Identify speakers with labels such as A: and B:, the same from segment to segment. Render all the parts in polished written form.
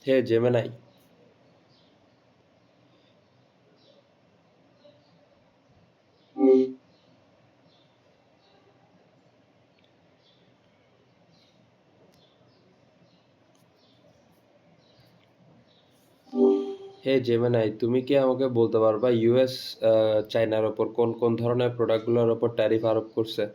A: হে Gemini. হে Gemini, তুমি কি আমাকে বলতে পারবা ইউএস চায়নার ওপর কোন কোন ধরনের প্রোডাক্টগুলোর ওপর ট্যারিফ আরোপ করছে?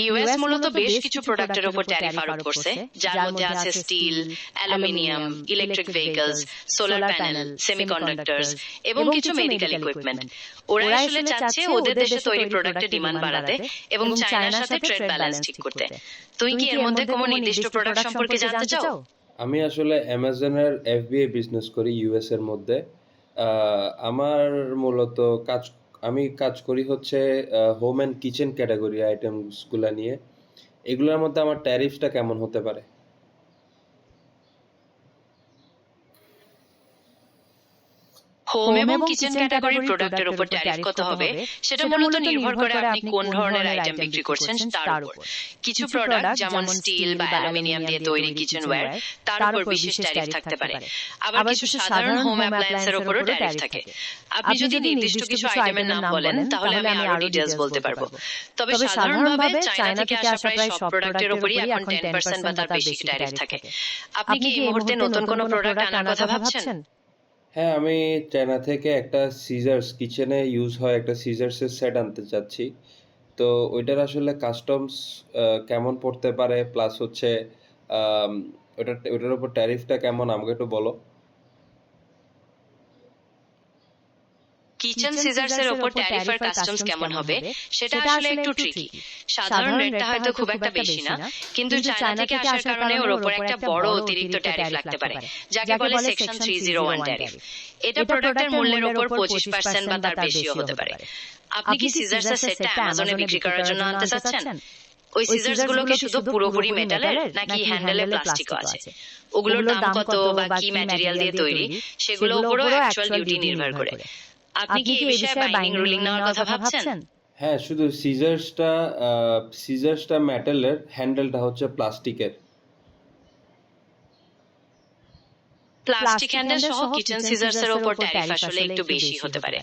B: ইউএস মূলত বেশ কিছু প্রোডাক্টের উপর ট্যারিফ আরোপ করছে, যার মধ্যে আছে steel, aluminium, electric vehicles, solar panel, semiconductors এবং কিছু মেডিকেল ইকুইপমেন্ট। ওরা আসলে চাচ্ছে ওদের দেশে তৈরি প্রোডাক্টের ডিমান্ড বাড়াতে এবং চায়নার সাথে ট্রেড ব্যালেন্স ঠিক করতে। তুমি কি এর মধ্যে কোনো নির্দিষ্ট প্রোডাক্ট সম্পর্কে জানতে চাও?
A: আমি আসলে অ্যামাজনের এফবিএ বিজনেস করি ইউএস এর মধ্যে। আমার মূলত আমি কাজ করি হচ্ছে হোম অ্যান্ড কিচেন ক্যাটাগরি আইটেমসগুলো নিয়ে। এগুলোর মধ্যে আমার ট্যারিফটা কেমন হতে পারে?
B: হোম এবং কিচেন ক্যাটাগরির প্রোডাক্টের উপর ট্যারিফ কত হবে সেটা মূলত নির্ভর করে আপনি কোন ধরনের আইটেম বিক্রি করছেন তার উপর। কিছু প্রোডাক্ট যেমন স্টিল বা অ্যালুমিনিয়াম দিয়ে তৈরি কিচেনওয়্যার, তার উপর বিশেষ ট্যারিফ থাকতে পারে। আবার কিছু সাধারণ হোম অ্যাপ্লায়েন্সের উপরও ট্যারিফ থাকে। আপনি যদি নির্দিষ্ট কিছু আইটেমের নাম বলেন তাহলে আমি আরো ডিটেইলস বলতে পারবো। তবে সাধারণভাবে চায়না থেকে আসা প্রায় সব প্রোডাক্টের উপরই এখন 10% বা তার বেশি ট্যারিফ থাকে। আপনি কি এই মুহূর্তে নতুন কোনো প্রোডাক্ট আনার কথা ভাবছেন?
A: হ্যাঁ, আমি চায়না থেকে একটা সিজার্স, কিচেনে ইউজ হয় একটা সিজার্সের সেট আনতে চাচ্ছি। তো ওইটার আসলে কাস্টমস কেমন পড়তে পারে, প্লাস হচ্ছে ওইটার উপর ট্যারিফটা কেমন, আমাকে একটু বলো।
B: কিচেন সিজার্স এর উপর ট্যারিফ আর কাস্টমস কেমন হবে সেটা আসলে একটু ট্রিকি। সাধারণ রেটটা হয়তো খুব একটা বেশি না, কিন্তু চায়না থেকে আসার কারণে ওর উপর একটা বড় অতিরিক্ত ট্যারিফ লাগতে পারে, যাকে বলে সেকশন 301 ট্যারিফ। এটা প্রোডাক্টের মূল্যের উপর 25% বা তার বেশিও হতে পারে। আপনি কি সিজার্স এর সেটটা অ্যামাজনে বিক্রি করার জন্য আনতে চাচ্ছেন? ওই সিজার্স গুলো কি শুধু পুরোপুরি মেটালের নাকি হ্যান্ডেলে প্লাস্টিকও আছে? ওগুলোর দাম কত বা কি ম্যাটেরিয়াল দিয়ে তৈরি সেগুলোর উপরও অ্যাকচুয়াল ডিউটি নির্ভর করে। আপনি কি এই বিষয়ে বাইন্ডিং রুলিং নেওয়ার কথা ভাবছেন?
A: হ্যাঁ, শুধু সিজার্সটা মেটালের, হ্যান্ডেলটা হচ্ছে প্লাস্টিকের।
B: প্লাস্টিক হ্যান্ডেল সহ কিচেন সিজার্স এর উপর ট্যারিফ আসলে একটু বেশি হতে পারে।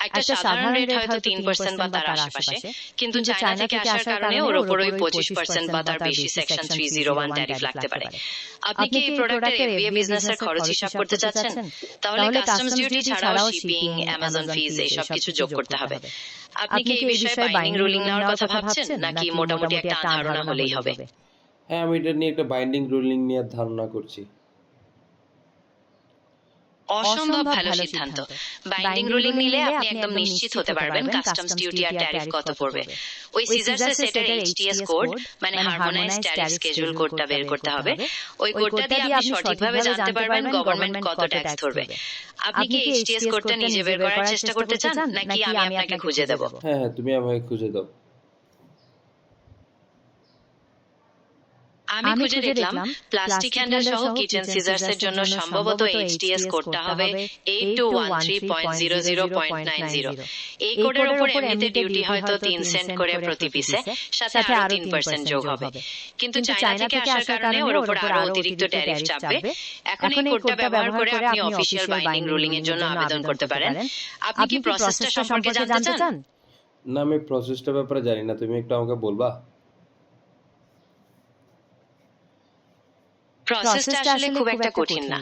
B: একটা সাধারণ রেট হয়তো 3% বা তার আশেপাশে, কিন্তু চায়না থেকে আসার কারণে ওর উপর ওই 25% বা তার বেশি সেকশন 301 ট্যারিফ লাগতে পারে। আপনি কি এই প্রোডাক্টের এফবিএ বিজনেসের খরচ হিসাব করতে চাচ্ছেন? তাহলে কাস্টমস ডিউটি ছাড়াও শিপিং, অ্যামাজন ফিজ এইসব কিছু যোগ করতে হবে। আপনি কি এই বিষয়ে বাইন্ডিং রুলিং নেওয়ার কথা ভাবছেন নাকি মোটামুটি একটা ধারণা হলেই হবে?
A: হ্যাঁ, আমি এটা নিয়ে একটা বাইন্ডিং রুলিং নিয়ে ধারণা করছি।
B: অসম্ভব ভালো সিদ্ধান্ত। বাইন্ডিং রুলিং নিলে আপনি একদম নিশ্চিত হতে পারবেন কাস্টমস ডিউটি আর ট্যারিফ কত পড়বে। ওই সিজার্স এর সেটের এইচটিএস কোড মানে হারমোনাইজড ট্যারিফ স্কেজুল কোডটা বের করতে হবে। ওই কোডটা দিয়ে আপনি সঠিকভাবে জানতে পারবেন গভর্নমেন্ট কত ট্যাক্স ধরবে। আপনি কি এইচটিএস কোডটা নিজে বের করার চেষ্টা করতে চান নাকি আমি আপনাকে খুঁজে দেব?
A: হ্যাঁ হ্যাঁ, তুমি আমাকে খুঁজে দাও।
B: আমি খুঁজে দেখলাম প্লাস্টিক হ্যান্ডেল সহ কিচেন সিজার্স এর জন্য সম্ভবত এইচটিএস কোডটা হবে 8213.00.90। এই কোডের উপর এমনিতে ডিউটি হয়তো 3 সেন্ট করে প্রতি পিসে, সাথে আরো 3% যোগ হবে। কিন্তু চায়না থেকে আসার কারণে ওর উপর আরো অতিরিক্ত ট্যারিফ চাপবে। এখন এই কোডটা ব্যবহার করে আপনি অফিশিয়াল বাইন্ডিং রুলিং এর জন্য আবেদন করতে পারেন। আপনি কি প্রসেসটা সম্পর্কে জানতে চান?
A: না, আমি প্রসেসটার ব্যাপারে জানি না, তুমি একটু আমাকে বলবা?
B: প্রসেসটা আসলে খুব একটা কঠিন না।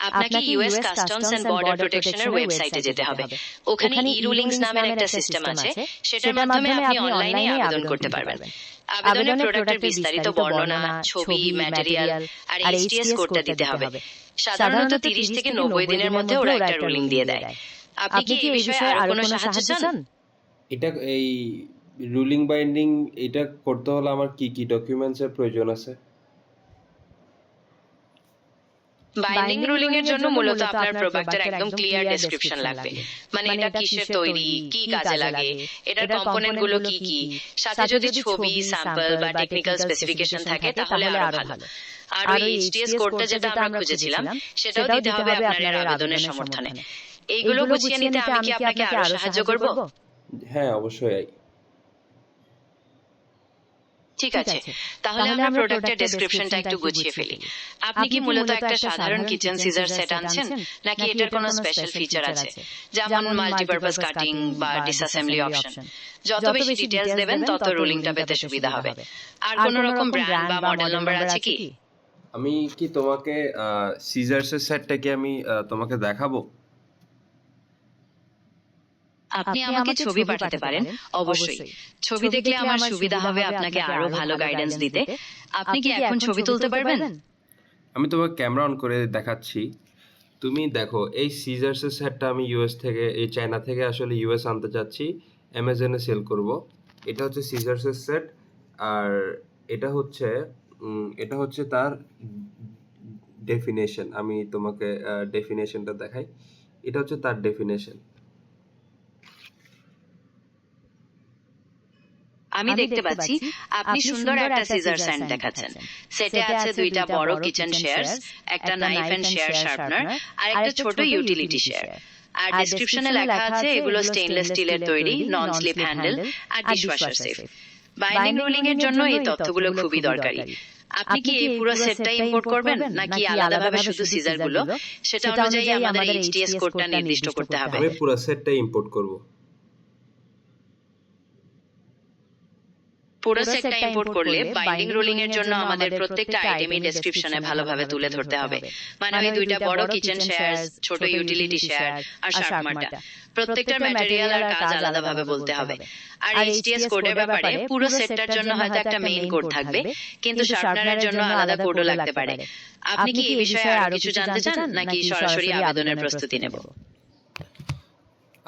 B: আপনাকে ইউএস কাস্টমস এন্ড বর্ডার প্রোটেকশনের ওয়েবসাইটে যেতে হবে। ওখানে ই-রুলিংস নামের একটা সিস্টেম আছে, সেটার মাধ্যমে আপনি অনলাইনে আবেদন করতে পারবেন। আবেদনে প্রোডাক্টের বিস্তারিত বর্ণনা, ছবি, ম্যাটেরিয়াল আর এইচটিএস কোডটা দিতে হবে। সাধারণত 30 থেকে 90 দিনের মধ্যে ওরা একটা রুলিং দিয়ে দেয়। আপনি কি এই বিষয়ে আরো কোনো সাহায্য চান?
A: এটা এই রুলিং বাইন্ডিং এটা করতে হলে আমার কি কি ডকুমেন্টস এর প্রয়োজন আছে?
B: বাইন্ডিং রুলিং এর জন্য মূলত আপনার প্রোডাক্টের একদম ক্লিয়ার ডেসক্রিপশন লাগবে। মানে এটা কিসের তৈরি, কি কাজে লাগে, এটার কম্পোনেন্ট গুলো কি কি, সাথে যদি ছবি, স্যাম্পল বা টেকনিক্যাল স্পেসিফিকেশন থাকে তাহলে আরো ভালো। আর ওই এইচটিএস কোডটা যেটা আমরা খুঁজেছিলাম সেটাও দিতে হবে আপনার আবেদনের সমর্থনে। এইগুলো গুছিয়ে নিতে আমি কি আপনাকে আরো সাহায্য করব?
A: হ্যাঁ, অবশ্যই।
B: ঠিক আছে, তাহলে আমরা প্রোডাক্টের ডেসক্রিপশনটা একটু গুছিয়ে ফেলি। আপনি কি মূলত একটা সাধারণ কিচেন সিজার সেট আনছেন, নাকি এটার কোনো স্পেশাল ফিচার আছে, যেমন মাল্টিপারপাস কাটিং বা ডিসঅ্যাসেম্বলি অপশন? যত বেশি ডিটেইলস দেবেন তত রোলিংটা পেতে সুবিধা হবে। আর কোনো রকম ব্র্যান্ড বা মডেল নাম্বার আছে কি?
A: আমি কি তোমাকে সিজার্সের সেটটা কি আমি তোমাকে দেখাবো?
B: আপনি আমাকে ছবি পাঠাতে পারেন, অবশ্যই। ছবি দেখলে আমার সুবিধা হবে আপনাকে আরো ভালো গাইডেন্স দিতে। আপনি কি এখন ছবি তুলতে পারবেন?
A: আমি তোমাকে ক্যামেরা অন করে দেখাচ্ছি। তুমি দেখো, এই সিজার্সের সেটটা আমি চায়না থেকে আসলে ইউএস আনতে চাচ্ছি, অ্যামাজনে সেল করব। এটা হচ্ছে সিজার্সের সেট, আর এটা হচ্ছে তার ডেফিনেশন। আমি তোমাকে ডেফিনেশনটা দেখাই। এটা হচ্ছে তার ডেফিনেশন।
B: আমি দেখতে পাচ্ছি আপনি সুন্দর একটা সিজার স্ট্যান্ড দেখাচ্ছেন। সেটে আছে দুইটা বড় কিচেন শেয়ারস, একটা নাইফ এন্ড শেয়ার শার্পনার, আর একটা ছোট ইউটিলিটি শেয়ার। আর ডেসক্রিপশনে লেখা আছে এগুলো স্টেইনলেস স্টিলের তৈরি, নন স্লিপ হ্যান্ডেল আর ডিশওয়াশার সেফ। বাইন্ডিং রোলিং এর জন্য এই তথ্যগুলো খুবই দরকারি। আপনি কি এই পুরো সেটটা ইম্পোর্ট করবেন, নাকি আলাদাভাবে শুধু সিজারগুলো? সেটা অনুযায়ী আমাদের এইচটিএস কোডটা নির্দিষ্ট করতে হবে।
A: আমি পুরো সেটটা ইম্পোর্ট করব।
B: পুরো সেটটা ইম্পোর্ট করলে বাইন্ডিং রোলিং এর জন্য আমাদের প্রত্যেকটা আইটেমই ডেসক্রিপশনে ভালোভাবে তুলে ধরতে হবে। মানে ওই দুইটা বড় কিচেন শেয়ারস, ছোট ইউটিলিটি শেয়ার আর শার্পনারটা, প্রত্যেকটার ম্যাটেরিয়াল আর কাজ আলাদাভাবে বলতে হবে। আর এইচটিএস কোডের ব্যাপারে, পুরো সেটটার জন্য হয়তো একটা মেইন কোড থাকবে, কিন্তু শার্পনারের জন্য আলাদা কোডও লাগতে পারে। আপনি কি এই বিষয়ে আরো কিছু জানতে চান, নাকি সরাসরি আবেদনের প্রস্তুতি নেব?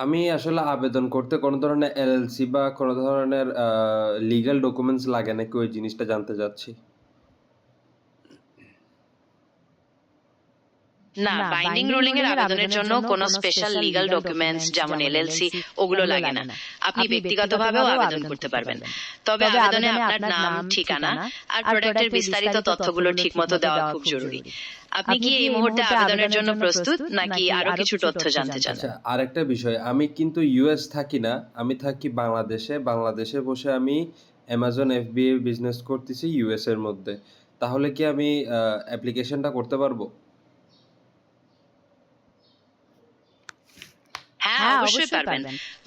A: আমি আসলে আবেদন করতে কোনো ধরনের এলএলসি বা কোনো ধরনের লিগ্যাল ডকুমেন্টস লাগে নাকি, ওই জিনিসটা জানতে চাচ্ছি।
B: না, বাইন্ডিং রোলিং এর আবেদনের জন্য কোনো স্পেশাল লিগ্যাল ডকুমেন্টস যেমন এলএলসি ওগুলো লাগে না। আপনি ব্যক্তিগতভাবেও আবেদন করতে পারবেন। তবে আবেদনে আপনার নাম, ঠিকানা আর প্রোডাক্টের বিস্তারিত তথ্যগুলো ঠিকমতো দেওয়া খুব জরুরি। আপনি কি এই মুহূর্তে আবেদনের জন্য প্রস্তুত, নাকি আরো কিছু তথ্য জানতে চান?
A: আচ্ছা, আরেকটা বিষয়, আমি কিন্তু ইউএস থাকি না, আমি থাকি বাংলাদেশে। বাংলাদেশে বসে আমি অ্যামাজন এফবিএ বিজনেস করতেছি ইউএস এর মধ্যে। তাহলে কি আমি অ্যাপ্লিকেশনটা করতে পারবো?
B: হ্যাঁ, অবশ্যই পারবেন।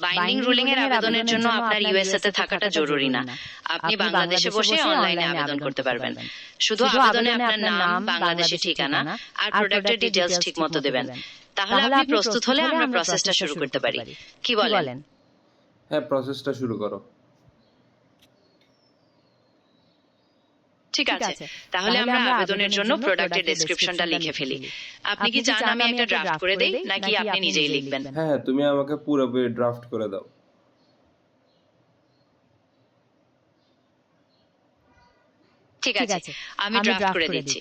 B: বাইন্ডিং রুলিং এর আবেদনের জন্য আপনার ইউএসএ তে থাকাটা জরুরি না। আপনি বাংলাদেশে বসে অনলাইনে আবেদন করতে পারবেন। শুধু আবেদনে আপনার নাম, বাংলাদেশি ঠিকানা আর প্রোডাক্টের ডিটেইলস ঠিকমতো দেবেন। তাহলে আপনি প্রস্তুত হলে আমরা প্রসেসটা শুরু করতে পারি। কি বলেন?
A: হ্যাঁ, প্রসেসটা শুরু করো।
B: ঠিক আছে, তাহলে আমরা আবেদনের জন্য প্রোডাক্টের ডেসক্রিপশনটা লিখে ফেলি। আপনি কি চান আমি একটা ড্রাফট করে দেই, নাকি আপনি নিজেই লিখবেন?
A: হ্যাঁ, তুমি আমাকে পুরোপুরি ড্রাফট করে দাও।
B: ঠিক আছে, আমি ড্রাফট করে দিচ্ছি।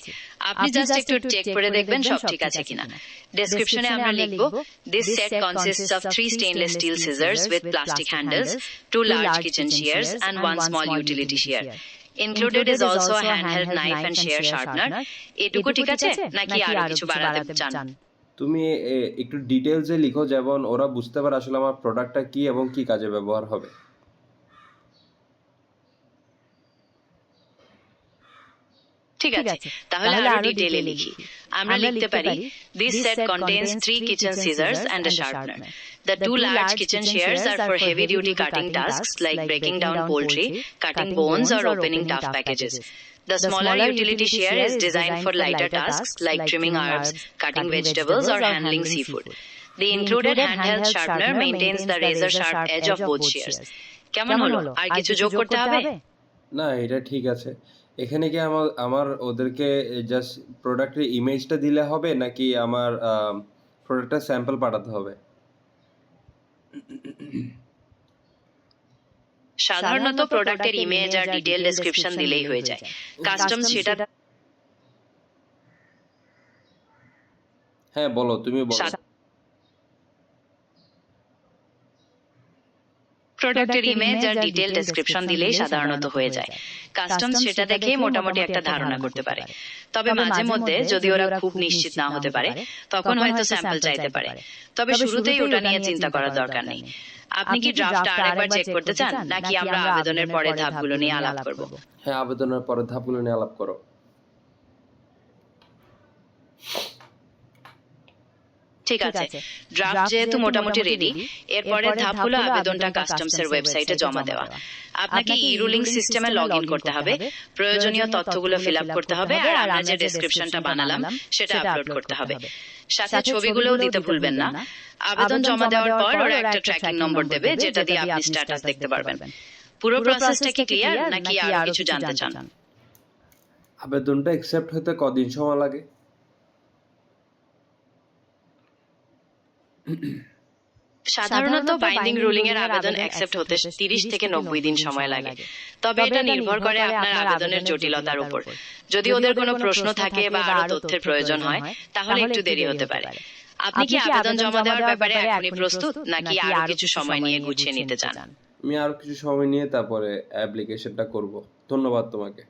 B: আপনি জাস্ট একটু চেক করে দেখবেন সব ঠিক আছে কিনা। ডেসক্রিপশনে আমরা লিখব, this set consists of 3 stainless steel scissors with plastic handles, 2 large kitchen shears and 1 small utility shear. Included is also a handheld knife and shear sharpener. এটুকু ঠিক আছে, নাকি আরো কিছু বাড়াতে চান?
A: তুমি একটু ডিটেইলসে লিখো, যেমন ওরা বুঝতে পারে আসলে আমার প্রোডাক্টটা কি এবং কি কাজে ব্যবহার হবে।
B: ঠিক আছে, তাহলে আরো ডিটেইলে লিখি। আমরা লিখতে পারি, this set contains 3 kitchen scissors and a sharpener. The 2 large kitchen shears are for heavy duty cutting tasks like breaking down poultry, cutting bones or opening tough packages. The smaller utility shear is designed for lighter tasks like trimming herbs, cutting vegetables or handling seafood. The included handheld sharpener maintains the razor sharp edge of both shears. কেমন হলো? আর কিছু যোগ করতে হবে?
A: না, এটা ঠিক আছে। এখানে কি আমার আমার ওদেরকে জাস্ট প্রোডাক্টের ইমেজটা দিলে হবে, নাকি আমার প্রোডাক্টের স্যাম্পল পাঠাতে হবে?
B: সাধারণত প্রোডাক্টের ইমেজ আর ডিটেইল ডেসক্রিপশন দিলেই হয়ে যায়। কাস্টমস সেটা
A: হ্যাঁ, বলো, তুমি বলো।
B: প্রোডাক্টের ইমেজ আর ডিটেল ডেসক্রিপশন দিলেই সাধারণত হয়ে যায়। কাস্টমস সেটা দেখেই মোটামুটি একটা ধারণা করতে পারে। তবে মাঝে মধ্যে যদি ওরা খুব নিশ্চিত না হতে পারে তখন হয়তো স্যাম্পল চাইতে পারে। তবে শুরুতেই ওটা নিয়ে চিন্তা করার দরকার নেই। আপনি কি ড্রাফটটা আরেকবার চেক করতে চান, নাকি আমরা আবেদনের পরের ধাপগুলো নিয়ে আলাপ করব?
A: হ্যাঁ, আবেদনের পরের ধাপগুলো নিয়ে আলাপ করো।
B: ঠিক আছে, ড্রাফট যেহেতু মোটামুটি রেডি, এরপরের ধাপ হলো আবেদনটা কাস্টমসের ওয়েবসাইটে জমা দেওয়া। আপনাকে ই রুলিং সিস্টেমে লগ ইন করতে হবে, প্রয়োজনীয় তথ্যগুলো ফিল আপ করতে হবে, আর আমরা যে ডেসক্রিপশনটা বানালাম সেটা আপলোড করতে হবে। সাথে ছবিগুলোও দিতে ভুলবেন না। আবেদন জমা দেওয়ার পর ওরা একটা ট্র্যাকিং নম্বর দেবে, যেটা দিয়ে আপনি স্ট্যাটাস দেখতে পারবেন। পুরো প্রসেসটা কি ক্লিয়ার, নাকি আরো কিছু জানতে চান?
A: আবেদনটা অ্যাকসেপ্ট হতে কদিন সময় লাগে?
B: সাধারণত বাইন্ডিং রুলিং এর আবেদন অ্যাকসেপ্ট হতে 30 থেকে 90 দিন সময় লাগে। তবে এটা নির্ভর করে আপনার আবেদনের জটিলতার উপর। যদি ওদের কোনো প্রশ্ন থাকে বা আরো তথ্যের প্রয়োজন হয় তাহলে একটু দেরি হতে পারে। আপনি কি আবেদন জমা দেওয়ার ব্যাপারে এখনই প্রস্তুত, নাকি আরো কিছু সময় নিয়ে গুছিয়ে নিতে চান?
A: আমি আরো কিছু সময় নিয়ে তারপরে অ্যাপ্লিকেশনটা করব। ধন্যবাদ তোমাকে।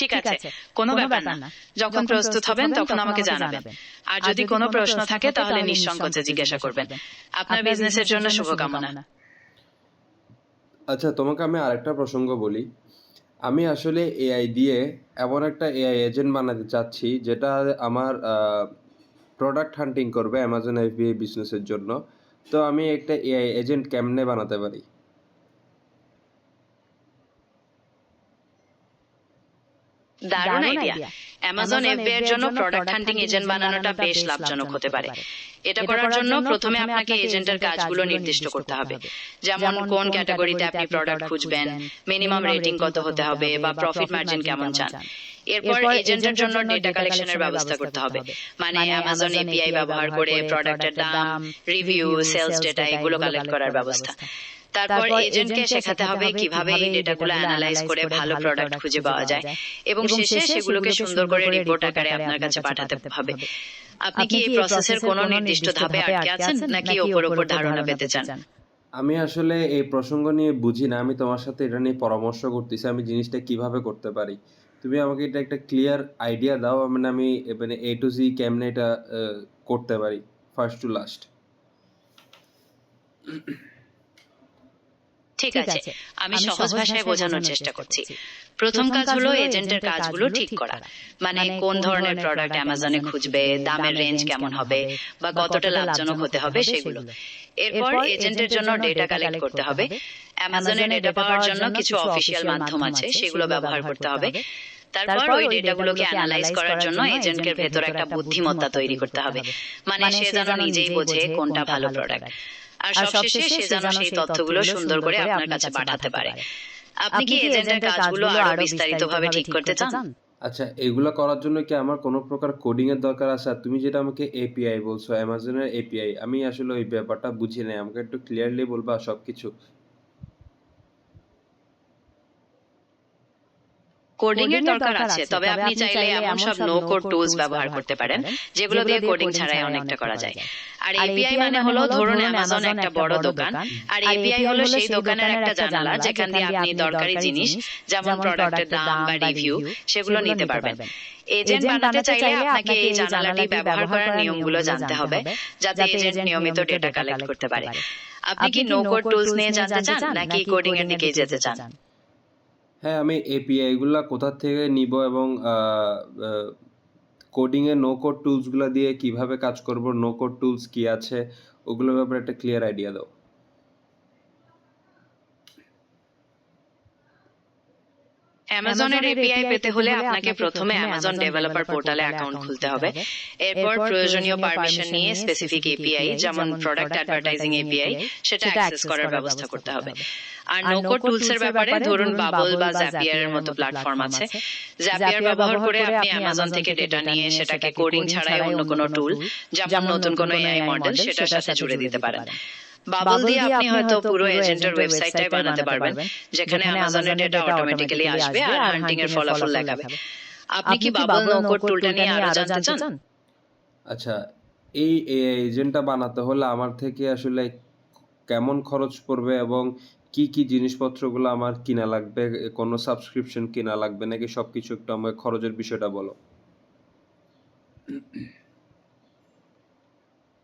B: ঠিক আছে, কোনো ব্যাপার না। যখন প্রস্তুত হবেন তখন আমাকে জানাবেন। আর যদি কোনো প্রশ্ন থাকে তাহলে নিঃসংকোচে জিজ্ঞাসা করবেন। আপনার বিজনেসের জন্য শুভকামনা।
A: আচ্ছা, তোমাকে আমি আরেকটা প্রসঙ্গ বলি। আমি আসলে এআই দিয়ে এমন একটা এআই এজেন্ট বানাতে চাচ্ছি যেটা আমার প্রোডাক্ট হান্টিং করবে অ্যামাজন এফবিআই বিজনেসের জন্য। তো আমি একটা এআই এজেন্ট কেমনে বানাতে পারি?
B: দারুণ আইডিয়া। অ্যামাজন এফবিআই এর জন্য প্রোডাক্ট হান্টিং এজেন্ট বানানোটা বেশ লাভজনক হতে পারে। এটা করার জন্য প্রথমে আপনাকে এজেন্টের কাজগুলো নির্দিষ্ট করতে হবে, যেমন কোন ক্যাটাগরিতে আপনি প্রোডাক্ট খুঁজবেন, মিনিমাম রেটিং কত হতে হবে, বা প্রফিট মার্জিন কেমন চান। এরপর এজেন্টের জন্য ডেটা কালেকশনের ব্যবস্থা করতে হবে, মানে অ্যামাজন এপিআই ব্যবহার করে প্রোডাক্টের দাম, রিভিউ, সেলস ডেটা এগুলো কালেক্ট করার ব্যবস্থা। তারপর এজেন্টকে শেখাতে হবে কিভাবে এই ডেটাগুলো অ্যানালাইজ করে ভালো প্রোডাক্ট খুঁজে পাওয়া যায়, এবং শেষে সেগুলোকে সুন্দর করে রিপোর্ট আকারে আপনার কাছে পাঠাতে হবে। আপনি কি এই প্রসেসের কোনো নির্দিষ্ট ধাপে আটকে আছেন, নাকি ওপর ধারণা পেতে চান?
A: আমি আসলে এই প্রসঙ্গ নিয়ে বুঝি না। আমি তোমার সাথে এটা নিয়ে পরামর্শ করতেছি আমি জিনিসটা কিভাবে করতে পারি। তুমি আমাকে এটা একটা ক্লিয়ার আইডিয়া দাও, মানে আমি মানে এ টু জি কেমনে এটা করতে পারি, ফার্স্ট টু লাস্ট।
B: ঠিক আছে, আমি সহজ ভাষায় বোঝানোর চেষ্টা করছি। প্রথম কাজ হলো এজেন্টের কাজগুলো ঠিক করা, মানে কোন ধরনের প্রোডাক্ট অ্যামাজনে খুঁজবে, দামের রেঞ্জ কেমন হবে, বা কতটা লাভজনক হতে হবে সেগুলো। এরপর এজেন্টের জন্য ডেটা কালেক্ট করতে হবে। অ্যামাজনে ডেটা পাওয়ার জন্য কিছু অফিসিয়াল মাধ্যম আছে, সেগুলো ব্যবহার করতে হবে। তারপর ওই ডেটাগুলোকে অ্যানালাইজ করার জন্য এজেন্টের ভেতর একটা বুদ্ধিমত্তা তৈরি করতে হবে, মানে সে যেন নিজেই বোঝে কোনটা ভালো প্রোডাক্ট। আর সবশেষে সে যেন সেই তথ্যগুলো সুন্দর করে আপনার কাছে পাঠাতে পারে। আপনি কি এজেন্টের কাজগুলো আরো বিস্তারিতভাবে ঠিক করতে চান?
A: আচ্ছা, এগুলা করার জন্য কি আমার কোনো প্রকার কোডিং এর দরকার আছে? আর তুমি যেটা আমাকে এপিআই বলছো, অ্যামাজনের এপিআই, আমি আসলে ওই ব্যাপারটা বুঝি নাই। আমাকে একটু ক্লিয়ারলি বলবা সবকিছু?
B: কোডিং এর দরকার আছে, তবে আপনি চাইলে এমন সব নো কোড টুলস ব্যবহার করতে পারেন যেগুলো দিয়ে কোডিং ছাড়াই অনেকটা করা যায়। আর এপিআই মানে হলো, ধরুন অ্যামাজন একটা বড় দোকান, আর এপিআই হলো সেই দোকানের একটা জানালা যেখান দিয়ে আপনি দরকারি জিনিস যেমন প্রোডাক্টের দাম বা রিভিউ সেগুলো নিতে পারবেন। এজেন্ট বানাতে চাইলে আপনাকে এই জানালাটি ব্যবহার করার নিয়মগুলো জানতে হবে, যাতে এজেন্ট নিয়মিত ডেটা কালেক্ট করতে পারে। আপনি কি নো কোড টুলস নিয়ে জানতে চান, নাকি কোডিং এর দিকে যেতে চান?
A: হ্যাঁ, আমি এপিআই গুলা কোথা থেকে নিব এবং কোডিং এ নো কোড টুলস গুলা দিয়ে কিভাবে কাজ করব, নো কোড টুলস কি আছে, ওগুলোর ব্যাপারে একটা ক্লিয়ার আইডিয়া দাও।
B: অ্যামাজনের এপিআই পেতে হলে আপনাকে প্রথমে অ্যামাজন ডেভেলপার পোর্টালে অ্যাকাউন্ট খুলতে হবে। এরপর প্রয়োজনীয় পারমিশন নিয়ে স্পেসিফিক এপিআই, যেমন প্রোডাক্ট অ্যাডভার্টাইজিং এপিআই, সেটা অ্যাক্সেস করার ব্যবস্থা করতে হবে। আর নো কোড টুলস এর ব্যাপারে, ধরুন বাবল বা জাপিয়ার এর মতো প্ল্যাটফর্ম আছে। জাপিয়ার ব্যবহার করে আপনি অ্যামাজন থেকে ডেটা নিয়ে সেটাকে কোডিং ছাড়াই অন্য কোনো টুল, যেমন নতুন কোনো এআই মডেল, সেটার সাথে জুড়ে দিতে পারেন। বাবল দিয়ে আপনি হয়তো পুরো এজেন্টের ওয়েবসাইটটাই বানাতে পারবেন, যেখানে অ্যামাজনের ডেটা অটোমেটিক্যালি আসবে আর হান্টিং এর ফলাফল দেখাবে। আপনি কি বাবল নো কোড টুলটা নিয়ে আরো জানতে চান?
A: আচ্ছা, এই এআই এজেন্টটা বানাতে হলে আমার থেকে আসলে কেমন খরচ পড়বে এবং কি জিনিসপত্রগুলো আমার কিনা লাগবে? কোনো সাবস্ক্রিপশন কিনা লাগবে নাকি সবকিছু একটু আমাকে খরচের বিষয়টা বলো?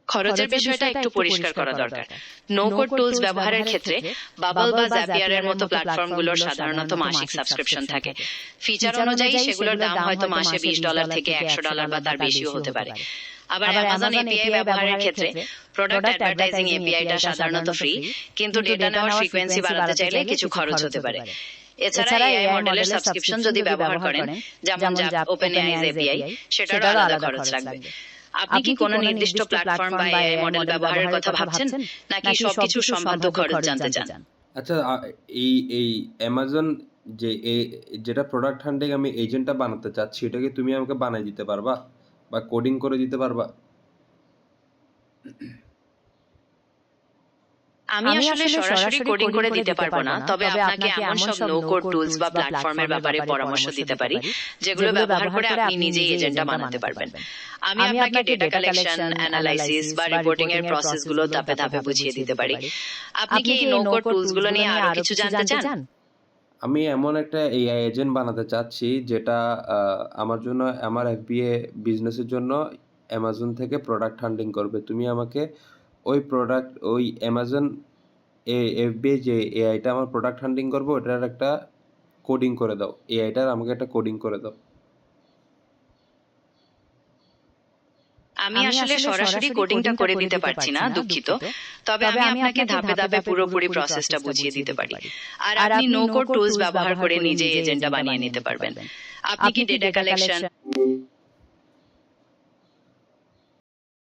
B: খরচের বিষয়টা একটু পরিষ্কার করা দরকার। নো কোড টুলস ব্যবহারের ক্ষেত্রে বাবল বা জাপিয়ারের মতো প্ল্যাটফর্মগুলোর সাধারণত মাসিক সাবস্ক্রিপশন থাকে। ফিচার অনুযায়ী সেগুলোর দাম হয়তো মাসে $20 থেকে $100 বা তার বেশিও হতে পারে। আবার অ্যামাজন এপিআই ব্যবহারের ক্ষেত্রে প্রোডাক্ট অ্যাডভার্টাইজিং এপিআইটা সাধারণত ফ্রি, কিন্তু ডেটা নেওয়ার ফ্রিকোয়েন্সি বাড়াতে চাইলে কিছু খরচ হতে পারে। এছাড়া এআই মডেলের সাবস্ক্রিপশন যদি ব্যবহার করেন, যেমন ওপেনএআই এপিআই, সেটারও আলাদা খরচ লাগবে। আপনি কি কোনো নির্দিষ্ট প্ল্যাটফর্ম বা এআই মডেল ব্যবহারের কথা ভাবছেন, নাকি সবকিছুর সম্ভাব্য খরচ জানতে চান?
A: আচ্ছা, এই অ্যামাজন যে যেটা প্রোডাক্ট হান্টিং আমি এজেন্টটা বানাতে চাচ্ছি, এটা কি তুমি আমাকে বানায় দিতে পারবা? বা কোডিং করে দিতে পারবা?
B: আমি আসলে সরাসরি কোডিং করে দিতে পারবো না, তবে আপনাকে এমন সব নো কোড টুলস বা প্ল্যাটফর্মের ব্যাপারে পরামর্শ দিতে পারি যেগুলো ব্যবহার করে আপনি নিজেই এজেন্টটা বানাতে পারবেন। আমি আপনাকে ডেটা কালেকশন, অ্যানালাইসিস বা রিপোর্টিং এর প্রসেসগুলো ধাপে ধাপে বুঝিয়ে দিতে পারি। আপনি কি এই নো কোড টুলসগুলো নিয়ে আরো কিছু জানতে চান?
A: আমি এমন একটা এআই এজেন্ট বানাতে চাচ্ছি যেটা আমার জন্য, আমার এফবিএ বিজনেসের জন্য অ্যামাজন থেকে প্রোডাক্ট হান্টিং করবে। তুমি আমাকে ওই অ্যামাজন এফবিএ যে এআইটা আমার প্রোডাক্ট হান্টিং করবে ওটার একটা কোডিং করে দাও। এআইটার আমাকে একটা কোডিং করে দাও।
B: আমি আসলে সরাসরি কোডিংটা করে দিতে পারছি না, দুঃখিত। তবে আমি আপনাকে ধাপে ধাপে পুরোপুরি প্রসেসটা বুঝিয়ে দিতে পারি। আর আপনি নো কোড টুলস ব্যবহার করে নিজেই এজেন্টটা বানিয়ে নিতে পারবেন। আপনি কি ডেটা কালেকশন